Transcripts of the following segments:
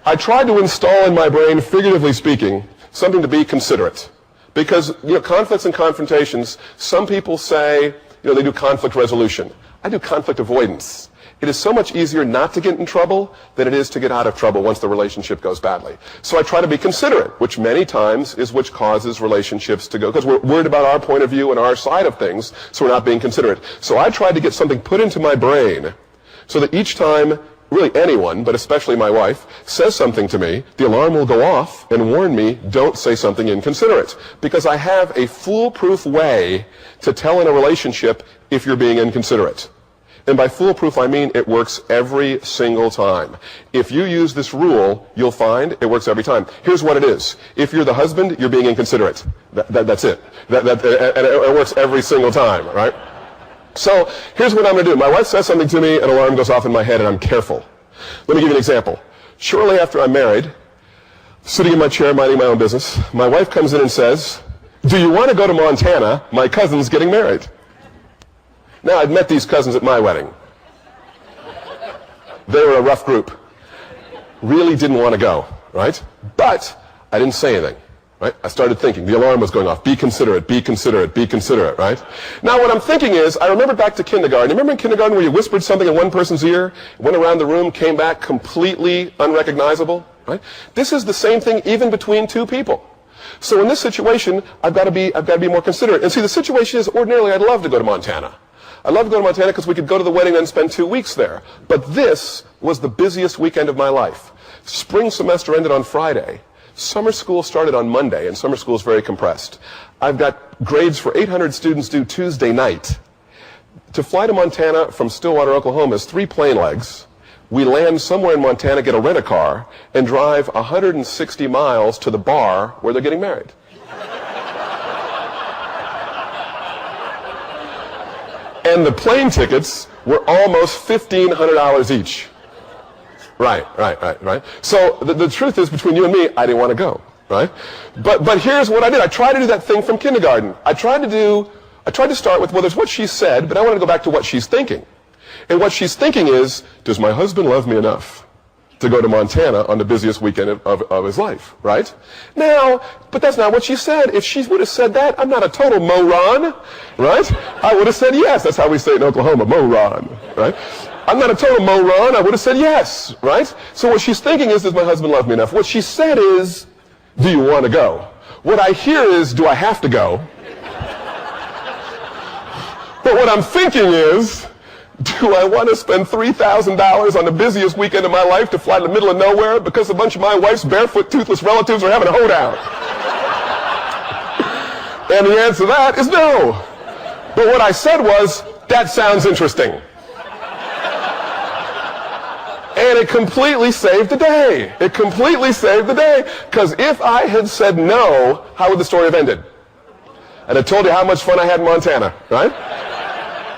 I tried to install in my brain, figuratively speaking, something to be considerate. Because, conflicts and confrontations, some people say, they do conflict resolution. I do conflict avoidance. It is so much easier not to get in trouble than it is to get out of trouble once the relationship goes badly. So I try to be considerate, which many times is which causes relationships to go, because we're worried about our point of view and our side of things, so we're not being considerate. So I tried to get something put into my brain so that each time, really anyone, but especially my wife, says something to me, the alarm will go off and warn me, don't say something inconsiderate. Because I have a foolproof way to tell in a relationship if you're being inconsiderate. And by foolproof, I mean it works every single time. If you use this rule, you'll find it works every time. Here's what it is. If you're the husband, you're being inconsiderate. That's it. And it works every single time, right? So here's what I'm going to do. My wife says something to me, an alarm goes off in my head, and I'm careful. Let me give you an example. Shortly after I'm married, sitting in my chair minding my own business, my wife comes in and says, do you want to go to Montana? My cousin's getting married. Now, I'd met these cousins at my wedding. They were a rough group. Really didn't want to go, right? But I didn't say anything, right? I started thinking. The alarm was going off. Be considerate, be considerate, be considerate, right? Now, what I'm thinking is, I remember back to kindergarten. You remember in kindergarten where you whispered something in one person's ear, went around the room, came back completely unrecognizable, right? This is the same thing even between two people. So in this situation, I've got to be more considerate. And see, the situation is ordinarily I'd love to go to Montana. I'd love to go to Montana because we could go to the wedding and spend 2 weeks there. But this was the busiest weekend of my life. Spring semester ended on Friday. Summer school started on Monday, and summer school is very compressed. I've got grades for 800 students due Tuesday night. To fly to Montana from Stillwater, Oklahoma is 3 plane legs. We land somewhere in Montana, get a rent-a-car, and drive 160 miles to the bar where they're getting married. And the plane tickets were almost $1,500 each. Right. So the truth is, between you and me, I didn't want to go, right? But here's what I did. I tried to do that thing from kindergarten. I tried to start with, well, there's what she said, but I wanted to go back to what she's thinking. And what she's thinking is, does my husband love me enough to go to Montana on the busiest weekend of his life, right? Now, but that's not what she said. If she would have said that, I'm not a total moron, right? I would have said yes. That's how we say it in Oklahoma, moron, right? I'm not a total moron. I would have said yes, right? So what she's thinking is, does my husband love me enough? What she said is, do you want to go? What I hear is, do I have to go? But what I'm thinking is, do I want to spend $3,000 on the busiest weekend of my life to fly to the middle of nowhere because a bunch of my wife's barefoot, toothless relatives are having a hoedown? And the answer to that is no. But what I said was, that sounds interesting. And it completely saved the day. It completely saved the day. Because if I had said no, how would the story have ended? I'd have told you how much fun I had in Montana, right?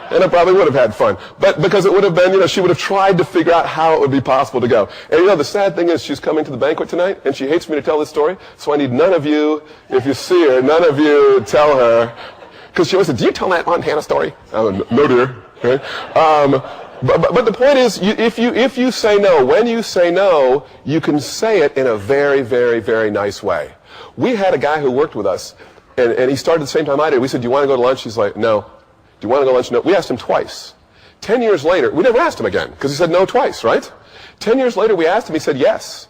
And I probably would have had fun. But because it would have been, she would have tried to figure out how it would be possible to go. And the sad thing is she's coming to the banquet tonight, and she hates me to tell this story, so I need none of you, if you see her, none of you tell her. Because she always said, do you tell that Montana story? Oh, no, dear. Right? But the point is, if you say no, when you say no, you can say it in a very, very, very nice way. We had a guy who worked with us, and he started at the same time I did. We said, do you want to go to lunch? He's like, no. Do you want to go to lunch? No. We asked him twice. 10 years later, we never asked him again, because he said no twice, right? 10 years later, we asked him, he said yes.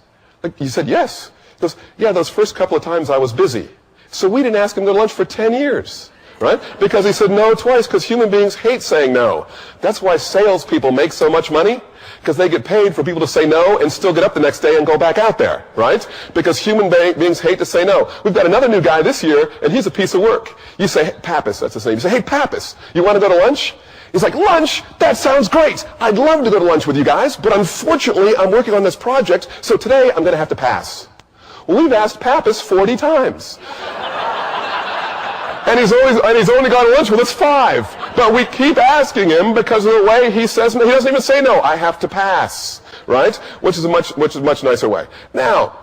He said yes. He goes, yeah, those first couple of times I was busy. So we didn't ask him to go to lunch for 10 years. Right? Because he said no twice, because human beings hate saying no. That's why salespeople make so much money, because they get paid for people to say no and still get up the next day and go back out there, right? Because human beings hate to say no. We've got another new guy this year, and he's a piece of work. You say, hey, Pappas, that's his name. You say, hey, Pappas, you want to go to lunch? He's like, lunch? That sounds great. I'd love to go to lunch with you guys, but unfortunately, I'm working on this project, so today I'm going to have to pass. Well, we've asked Pappas 40 times. And he's only gone to lunch with us 5. But we keep asking him because of the way he says no. He doesn't even say no. I have to pass, right? Which is a much nicer way. Now,